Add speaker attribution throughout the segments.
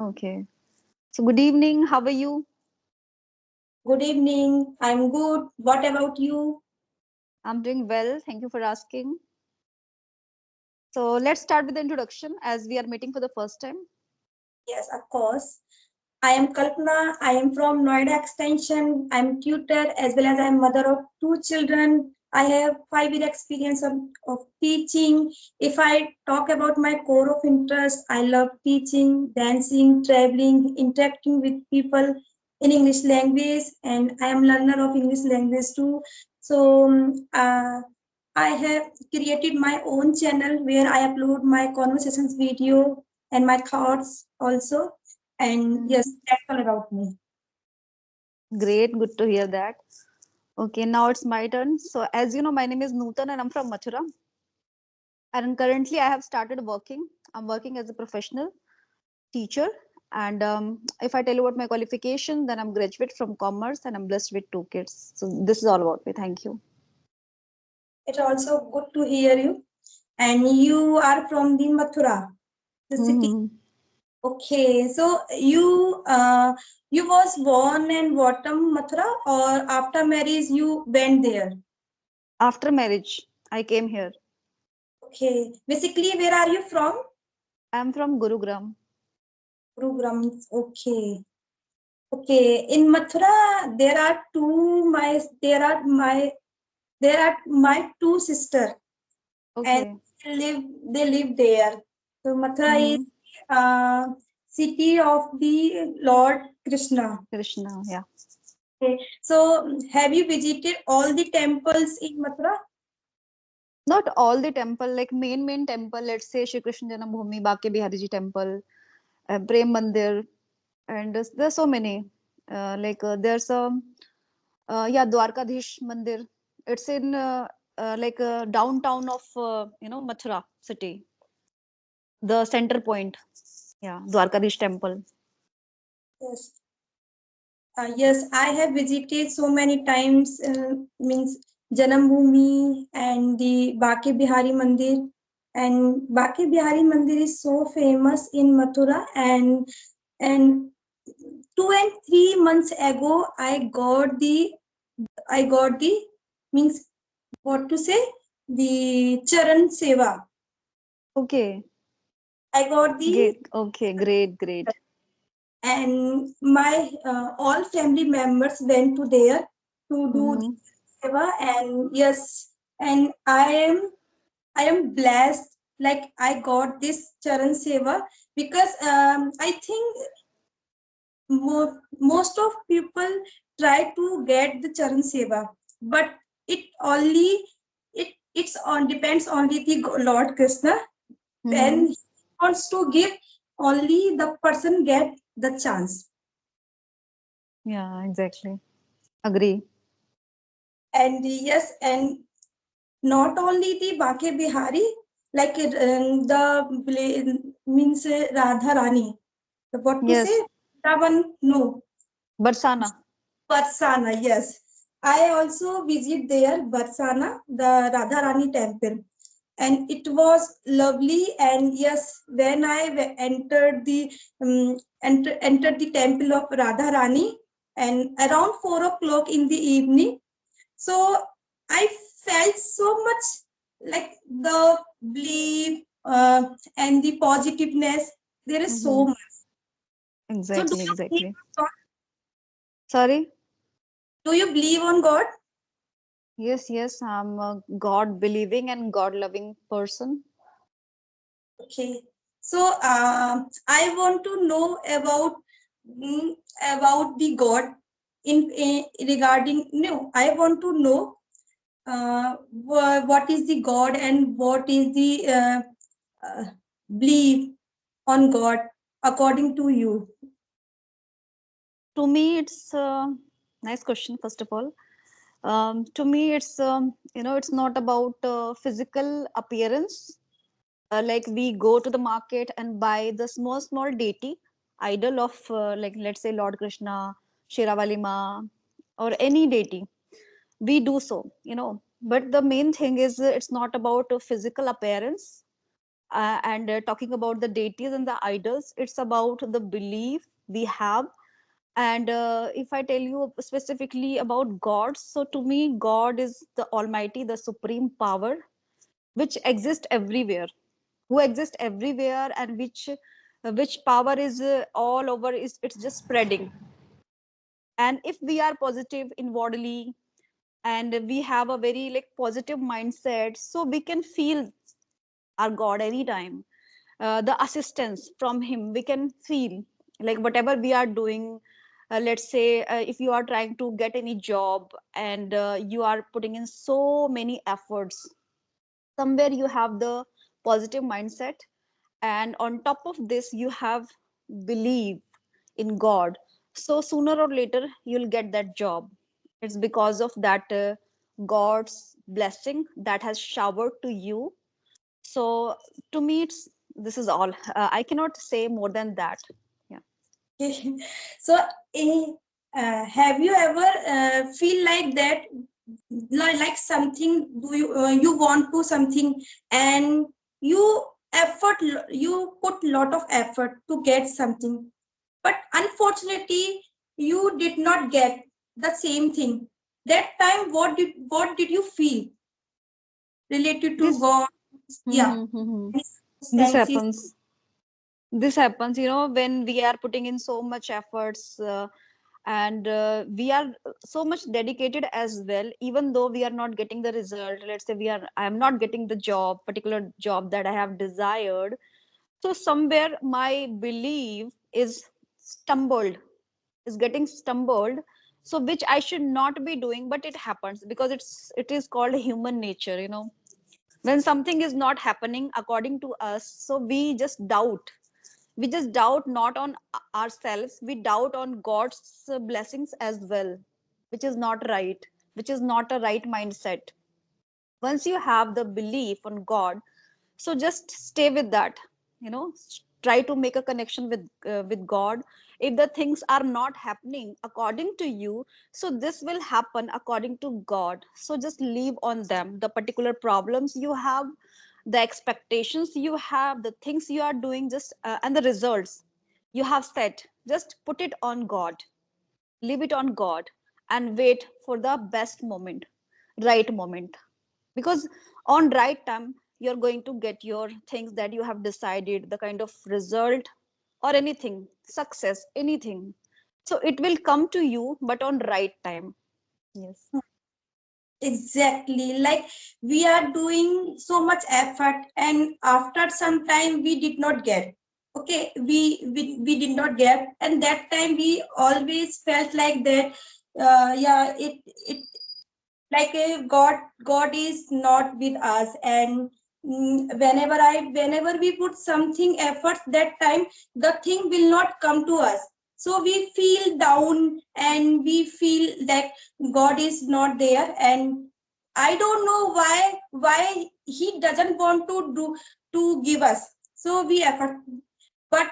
Speaker 1: Okay. So good evening. How are you?
Speaker 2: Good evening. I'm good. What about you?
Speaker 1: I'm doing well. Thank you for asking. So let's start with the introduction as we are meeting for the first time.
Speaker 2: Yes, of course. I am Kalpana. I am from Noida Extension. I'm tutor as well as I'm mother of two children. I have 5 year experience of teaching. If I talk about my core of interest, I love teaching, dancing, traveling, interacting with people in English language, and I am learner of English language too. So I have created my own channel where I upload my conversations video and my thoughts also. And yes,
Speaker 1: Mhm.
Speaker 2: that's all about me.
Speaker 1: Great. Good to hear that. Okay, now it's my turn. So as you know, my name is Nutan and I'm from Mathura. And currently I have started working. I'm working as a professional teacher. And if I tell you what my qualification, then I'm graduate from commerce and I'm blessed with two kids. So this is all about me. Thank you.
Speaker 2: It's also good to hear you. And you are from the Mathura, the city.
Speaker 1: Mhm.
Speaker 2: Okay, so you was born and bottom Mathura, or after marriage you went there?
Speaker 1: After marriage, I came here.
Speaker 2: Okay, basically where are you from?
Speaker 1: I'm from Gurugram.
Speaker 2: Gurugram. Okay, okay. In Mathura there are my two sisters, and
Speaker 1: Okay.
Speaker 2: they live there. So Mathura is
Speaker 1: Mm-hmm.
Speaker 2: city of the Lord Krishna.
Speaker 1: Krishna, yeah.
Speaker 2: Okay. So have you visited all the temples in Mathura?
Speaker 1: Not all the temple, like main temple, let's say Shri Krishna Janambhoomi, Bake Bihari Ji temple, Prem Mandir, and there's so many. There's a yeah, Dwarkadhish Mandir. It's in downtown of Mathura city, the center point. Yeah, Dwarkadhish temple.
Speaker 2: Yes. Yes, I have visited so many times. Means Janambhoomi and the Bake Bihari Mandir. And Bake Bihari Mandir is so famous in Mathura. And 2 and 3 months ago, I got the means what to say, the Charan Seva.
Speaker 1: Okay,
Speaker 2: I got the
Speaker 1: great. Okay, great, great.
Speaker 2: and my all family members went to there to do the
Speaker 1: Mm-hmm.
Speaker 2: seva. And yes, and I am blessed, like I got this charan seva, because I think most of people try to get the charan seva, but it only it's on depends only the Lord Krishna. When
Speaker 1: Mm-hmm.
Speaker 2: he wants to give, only the person get the chance.
Speaker 1: Yeah, exactly. Agree.
Speaker 2: And yes, and not only the Bake Bihari, like means Radha Rani. What to
Speaker 1: Yes,
Speaker 2: say? Ravan, no.
Speaker 1: Barsana.
Speaker 2: Barsana, yes. I also visit there, Barsana, the Radha Rani temple. And it was lovely. And yes, when I entered the temple of Radha Rani, and around 4 o'clock in the evening, so I felt so much like the belief and the positiveness. There is so
Speaker 1: Mm-hmm.
Speaker 2: much. So
Speaker 1: Exactly, exactly.
Speaker 2: God?
Speaker 1: Sorry?
Speaker 2: Do you believe on God?
Speaker 1: Yes, yes, I'm a God believing and God loving person.
Speaker 2: Okay. So I want to know about the God in regarding. No, I want to know what is the God and what is the uh, belief on God according to you.
Speaker 1: To me, it's a nice question, first of all. To me, it's not about physical appearance. Like we go to the market and buy the small deity, idol of, like, let's say Lord Krishna, Sheravali Ma, or any deity. We do so, But the main thing is it's not about a physical appearance. And talking about the deities and the idols, it's about the belief we have. And if I tell you specifically about God, so to me God is the almighty, the supreme power, which exists everywhere, who exists everywhere, and which power is all over, is it's just spreading. And if we are positive inwardly, and we have a very like positive mindset, so we can feel our God anytime. The assistance from him we can feel, like whatever we are doing. Let's say if you are trying to get any job, and you are putting in so many efforts, somewhere you have the positive mindset, and on top of this you have belief in God, so sooner or later you'll get that job. It's because of that God's blessing that has showered to you. So to me it's, this is all. I cannot say more than that. Yeah.
Speaker 2: Okay. So, eh, have you ever feel like that, like something, do you you want to something, and you you put lot of effort to get something, but unfortunately you did not get the same thing. That time, what did you feel related to
Speaker 1: This
Speaker 2: God? Yeah,
Speaker 1: mm-hmm.
Speaker 2: any
Speaker 1: This
Speaker 2: circumstances.
Speaker 1: happens. This happens, when we are putting in so much efforts, and we are so much dedicated as well, even though we are not getting the result. Let's say I am not getting the particular job that I have desired. So somewhere my belief is stumbled, is getting stumbled. So which I should not be doing, but it happens because it is called human nature. When something is not happening according to us, so we just doubt not on ourselves, we doubt on God's blessings as well, which is not right, which is not a right mindset. Once you have the belief on God, so just stay with that. Try to make a connection with God. If the things are not happening according to you, so this will happen according to God, so just leave on them the particular problems you have, the expectations you have, the things you are doing, just and the results you have set, just put it on God, leave it on God, and wait for the best moment, right moment. Because on right time you're going to get your things that you have decided, the kind of result or anything, success, anything. So it will come to you, but on right time. Yes.
Speaker 2: Exactly. Like we are doing so much effort, and after some time we did not get. Okay, we did not get, and that time we always felt like that. Yeah, it like a God is not with us, and whenever we put something efforts, that time the thing will not come to us. So we feel down, and we feel that God is not there, and I don't know why he doesn't want to give us. So we effort, but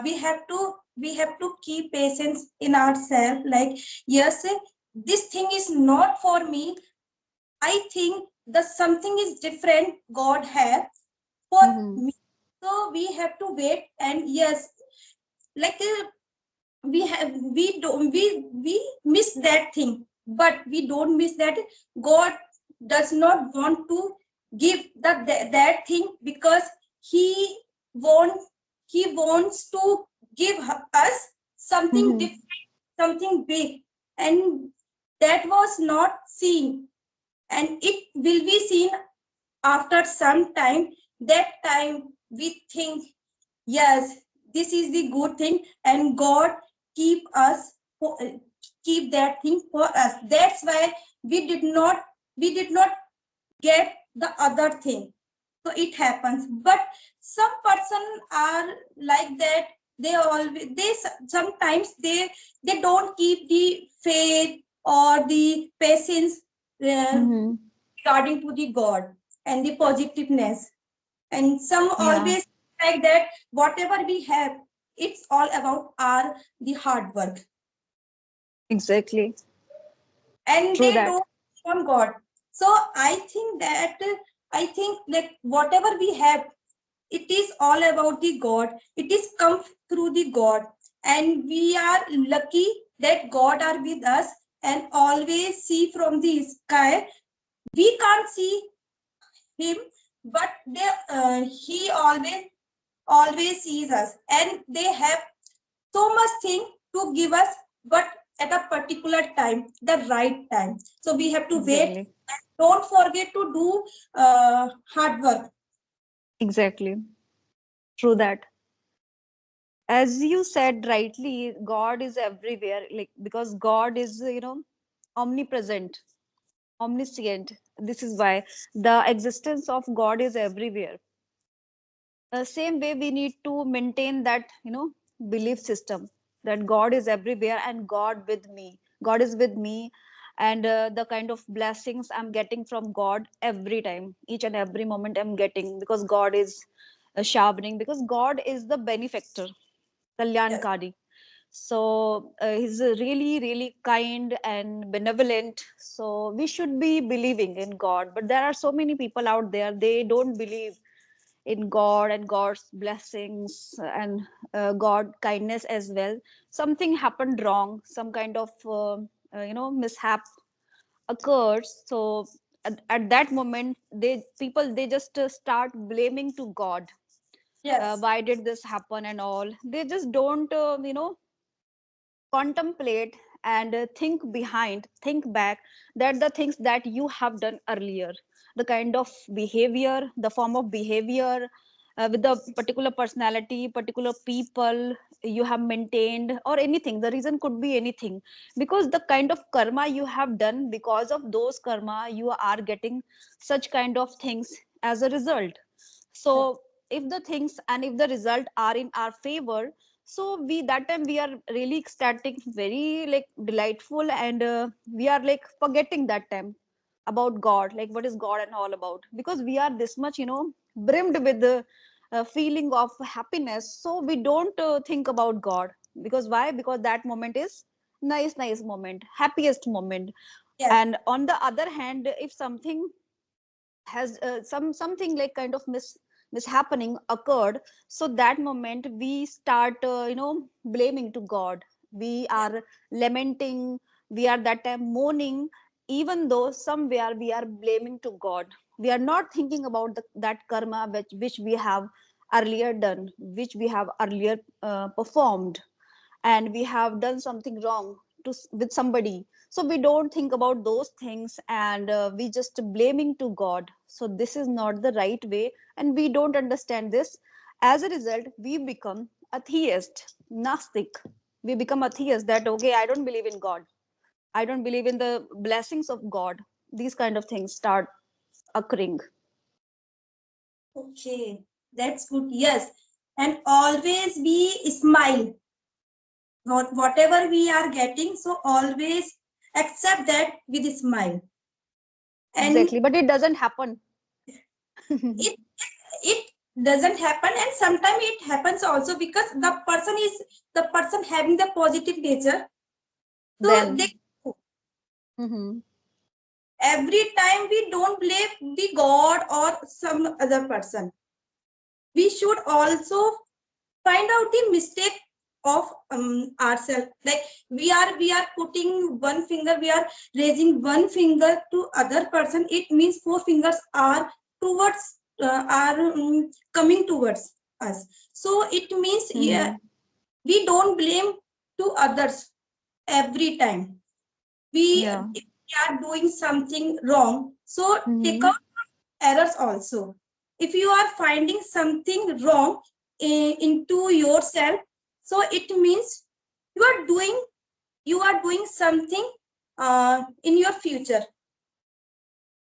Speaker 2: we have to keep patience in ourselves, like, yes, this thing is not for me. I think the something is different God has for
Speaker 1: Mm-hmm.
Speaker 2: me. So we have to wait, and yes, like, we miss that thing, but we don't miss that. God does not want to give that thing, because he wants he wants to give us something
Speaker 1: Mm-hmm.
Speaker 2: different, something big, and that was not seen, and it will be seen after some time. That time we think, yes, this is the good thing, and God keep us keep that thing for us. That's why we did not get the other thing. So it happens, but some person are like that. They always they sometimes they don't keep the faith or the patience, uh,
Speaker 1: Mm-hmm.
Speaker 2: regarding to the God and the positiveness. And some
Speaker 1: Yeah,
Speaker 2: always like that, whatever we have, it's all about our the hard work,
Speaker 1: exactly.
Speaker 2: and
Speaker 1: True
Speaker 2: they
Speaker 1: that.
Speaker 2: don't on God. So I think that whatever we have, it is all about the God. It is come through the God, and we are lucky that God are with us and always see from the sky. We can't see him, but he always sees us, and they have so much thing to give us, but at a particular time, the right time. So we have to wait.
Speaker 1: Exactly.
Speaker 2: Don't forget to do hard work.
Speaker 1: Exactly. True that. As you said rightly, God is everywhere. Like because God is, omnipresent, omniscient. This is why the existence of God is everywhere. Same way we need to maintain that, belief system that God is everywhere and God is with me, and the kind of blessings I'm getting from God every time, each and every moment I'm getting, because God is sharpening, because God is the benefactor,
Speaker 2: Yes,
Speaker 1: kalyankari. So he's really really kind and benevolent, so we should be believing in God. But there are so many people out there, they don't believe in God and God's blessings and God kindness as well. Something happened wrong, some kind of mishap occurs. So at that moment, they just start blaming to God.
Speaker 2: yes,
Speaker 1: Why did this happen and all? They just don't contemplate and think back that the things that you have done earlier, the kind of behavior, the form of behavior, with the particular personality, particular people you have maintained, or anything. The reason could be anything, because the kind of karma you have done, because of those karma you are getting such kind of things as a result.
Speaker 2: yes,
Speaker 1: So if the things and if the result are in our favor, so we that time we are really ecstatic, very like delightful, and we are like forgetting that time about God, like what is God and all about, because we are this much brimmed with the feeling of happiness, so we don't think about God. Because why? Because that moment is nice moment, happiest moment.
Speaker 2: yes,
Speaker 1: And on the other hand, if something has something like kind of mishappening occurred, so that moment we start blaming to God. We
Speaker 2: yes.
Speaker 1: are lamenting, we are that time mourning, even though somewhere we are blaming to God. We are not thinking about that karma which we have earlier done, which we have earlier performed, and we have done something wrong with somebody, so we don't think about those things, and we just blaming to God. So this is not the right way, and we don't understand this. As a result, we become atheist, nastic. We become atheist, that okay, I don't believe in God, I don't believe in the blessings of God. These kind of things start occurring.
Speaker 2: Okay, that's good. Yes, and always be smile. Whatever we are getting, so always accept that with a smile. And
Speaker 1: Exactly, but it doesn't happen.
Speaker 2: it it doesn't happen, and sometimes it happens also because the person having the positive nature. So they
Speaker 1: Then. Mhm.
Speaker 2: every time we don't blame the God or some other person. We should also find out the mistake of ourselves. Like we are putting one finger, we are raising one finger to other person, it means four fingers are towards are coming towards us. So it means, yeah,
Speaker 1: Mhm.
Speaker 2: we don't blame to others every time. We
Speaker 1: Yeah.
Speaker 2: If we are doing something wrong, so take
Speaker 1: Mhm.
Speaker 2: out errors also. If you are finding something wrong into yourself, so it means you are doing something in your future.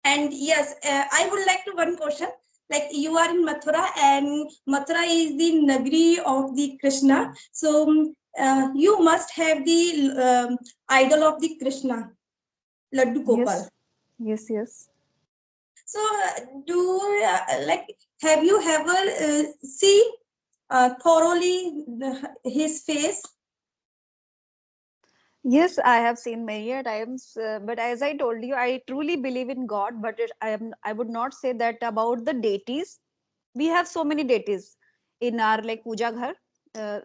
Speaker 2: And yes, I would like to one question. Like you are in Mathura, and Mathura is the Nagri of the Krishna. So you must have the idol of the Krishna, Laddu Gopal.
Speaker 1: Yes. Yes. Yes.
Speaker 2: So do like have you ever see thoroughly his face?
Speaker 1: Yes, I have seen many times, but as I told you, I truly believe in God. But I would not say that about the deities. We have so many deities in our like puja ghar,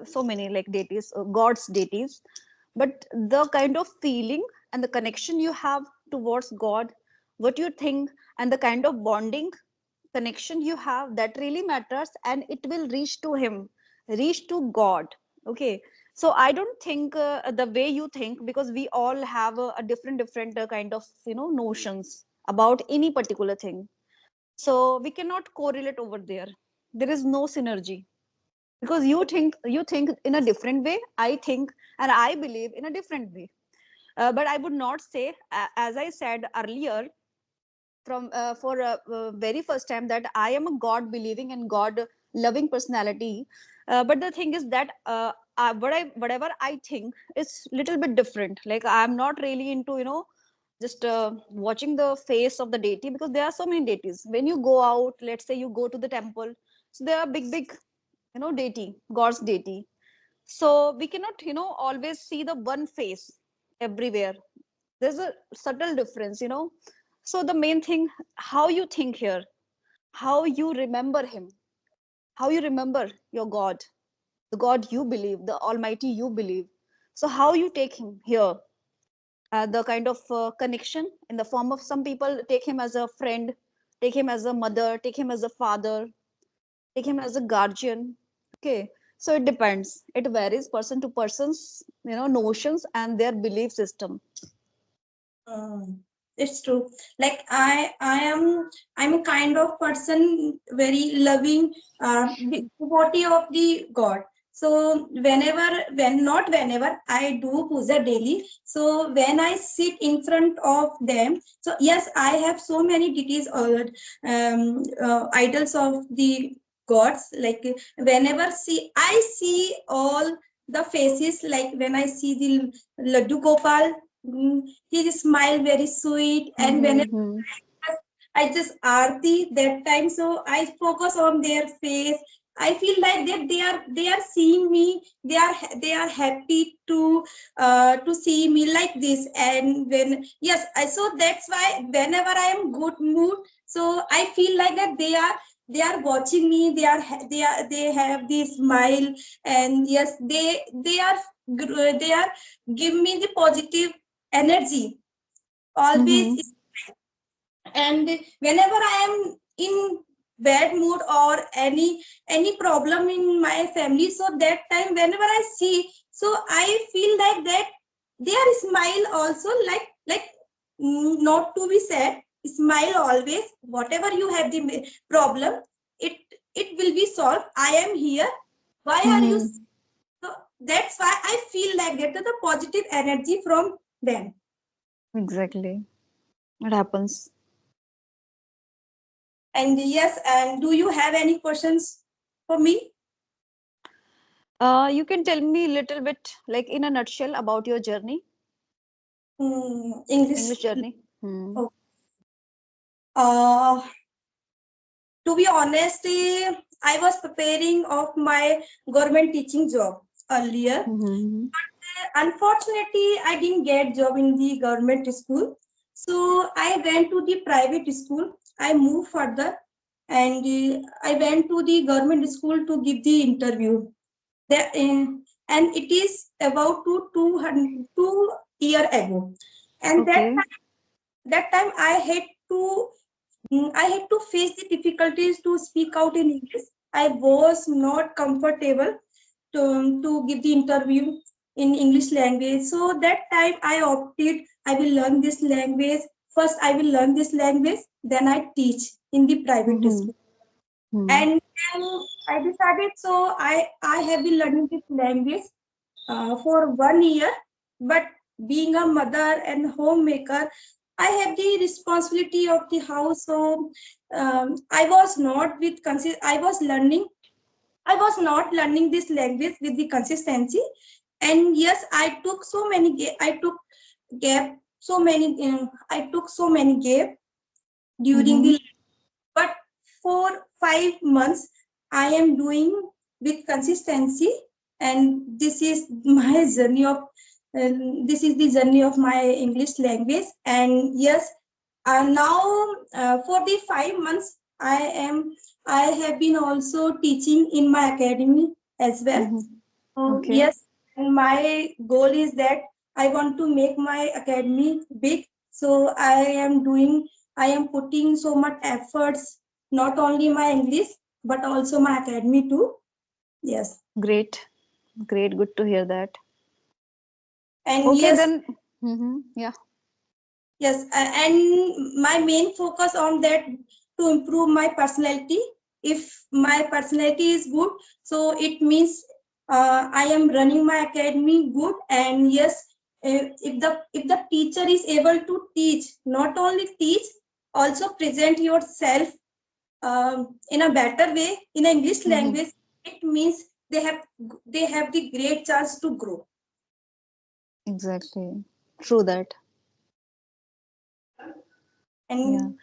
Speaker 1: so many like deities, gods deities, but the kind of feeling and the connection you have towards god, what you think, and the kind of bonding connection you have, that really matters, and it will reach to him, reach to god. Okay, so I don't think the way you think, because we all have a different kind of notions about any particular thing, so we cannot correlate over there. There is no synergy, because you think in a different way, I think and I believe in a different way. But I would not say, as I said earlier, from for very first time, that I am a god believing and god loving personality. But the thing is that whatever I think is little bit different. Like I'm not really into just watching the face of the deity, because there are so many deities. When you go out, let's say you go to the temple, so there are big deity, god's deity. So we cannot always see the one face everywhere. There's a subtle difference. So the main thing, how you think here, how you remember him, how you remember your god, the god you believe, the almighty you believe. So how you take him here, the kind of connection in the form of, some people take him as a friend, take him as a mother, take him as a father, take him as a guardian. Okay, so it depends, it varies person to person's notions and their belief system.
Speaker 2: Mm, it's true. Like I'm a kind of person very loving, devotee of the God. So when not whenever I do puja daily. So when I sit in front of them, so yes, I have so many deities or idols of the gods. Like whenever I see all the faces. Like when I see the Laddu Gopal. His smile very sweet, and whenever
Speaker 1: Mm-hmm.
Speaker 2: I just aarti that time, so I focus on their face. I feel like that they are seeing me. They are happy to see me like this. And when yes, so that's why whenever I am good mood, so I feel like that they are watching me. They have this smile, and yes, they are give me the positive energy always.
Speaker 1: Mm-hmm.
Speaker 2: And whenever I am in bad mood or any problem in my family, so that time whenever I see, so I feel like that their smile also, like not to be sad, smile always. Whatever you have the problem, it it will be solved. I am here. Why are you
Speaker 1: Mm-hmm.
Speaker 2: so that's why I feel like that the positive energy from them.
Speaker 1: Exactly. It happens.
Speaker 2: And yes, and do you have any questions for me?
Speaker 1: You can tell me a little bit, like in a nutshell, about your journey,
Speaker 2: English.
Speaker 1: English journey. Hmm.
Speaker 2: Oh, Uh, to be honest, I was preparing of my government teaching job earlier.
Speaker 1: Mm-hmm.
Speaker 2: Unfortunately, I didn't get job in the government school. So I went to the private school. I moved further, and I went to the government school to give the interview. That and it is about 2 year ago. And
Speaker 1: Okay.
Speaker 2: that time I had to face the difficulties to speak out in English. I was not comfortable to give the interview in English language. So that time I opted, I will learn this language. First, I will learn this language, then I teach in the private
Speaker 1: Mm-hmm.
Speaker 2: school.
Speaker 1: Hmm.
Speaker 2: And then I decided, so I have been learning this language for 1 year. But being a mother and homemaker, I have the responsibility of the house. So I was not with I was learning. I was not learning this language with the consistency. And yes, I took so many. I took gap. So many. I took so many gap during
Speaker 1: Mm-hmm.
Speaker 2: the. But for 5 months, I am doing with consistency, and this is my journey of. This is the journey of my English language. And yes, now for the 5 months, I am. I have been also teaching in my academy as well.
Speaker 1: Mm-hmm.
Speaker 2: So
Speaker 1: Okay.
Speaker 2: yes, and my goal is that I want to make my academy big. So I am putting so much efforts, not only my English, but also my academy too. Yes.
Speaker 1: Great. Great. Good to hear that.
Speaker 2: And
Speaker 1: Okay,
Speaker 2: yes,
Speaker 1: then. Mm-hmm. Yeah.
Speaker 2: yes, and my main focus on that to improve my personality. If my personality is good, so it means I am running my academy good. And yes, if the teacher is able to teach, not only teach, also present yourself in a better way in English
Speaker 1: Mm-hmm.
Speaker 2: language, it means they have the great chance to grow.
Speaker 1: Exactly. True that. Yeah.
Speaker 2: And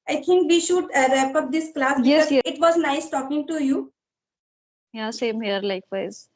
Speaker 2: I think we should wrap up this class
Speaker 1: Yes,
Speaker 2: because
Speaker 1: yes.
Speaker 2: it was nice talking to you.
Speaker 1: Yeah, same here, likewise.